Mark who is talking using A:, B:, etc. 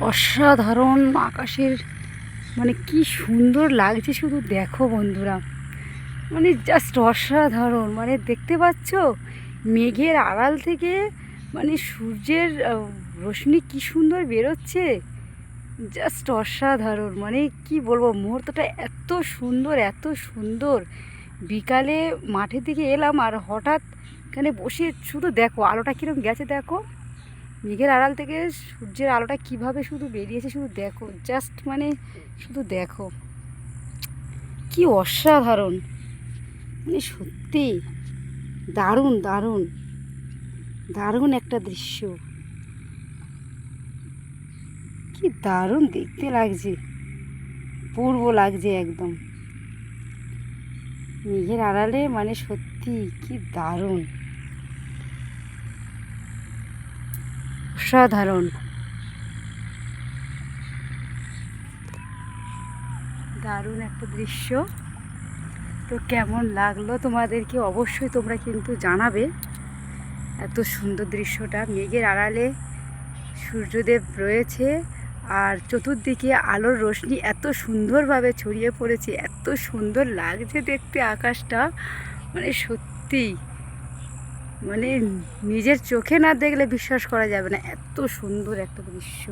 A: অসাধারণ আকাশের মানে কি সুন্দর লাগছে শুধু দেখো বন্ধুরা। মানে জাস্ট অসাধারণ, মানে দেখতে পাচ্ছ মেঘের আড়াল থেকে মানে সূর্যের রোশনি কি সুন্দর বেরোচ্ছে। জাস্ট অসাধারণ, মানে কি বলবো, মুহূর্তটা এত সুন্দর এত সুন্দর। বিকালে মাঠের দিকে এলাম আর হঠাৎ এখানে বসে শুধু দেখো আলোটা কীরকম গেছে, দেখো মেঘের আড়াল থেকে সূর্যের আলোটা কিভাবে শুধু বেরিয়েছে, শুধু দেখো জাস্ট মানে শুধু দেখো কি অসাধারণ। মানে সত্যি দারুণ দারুণ দারুণ একটা দৃশ্য, কি দারুণ দেখতে লাগছে, পূর্ব লাগছে একদম মেঘের আড়ালে। মানে সত্যি কি দারুণ, অসাধারণ দারুণ একটা দৃশ্য। তো কেমন লাগলো তোমাদেরকে অবশ্যই তোমরা কিন্তু জানাবে। এত সুন্দর দৃশ্যটা, মেঘের আড়ালে সূর্যদেব রয়েছে আর চতুর্দিকে আলোর রোশনি এত সুন্দরভাবে ছড়িয়ে পড়েছে, এত সুন্দর লাগছে দেখতে আকাশটা। মানে সত্যি মানে নিজের চোখে না দেখলে বিশ্বাস করা যাবে না, এত সুন্দর একটা দৃশ্য।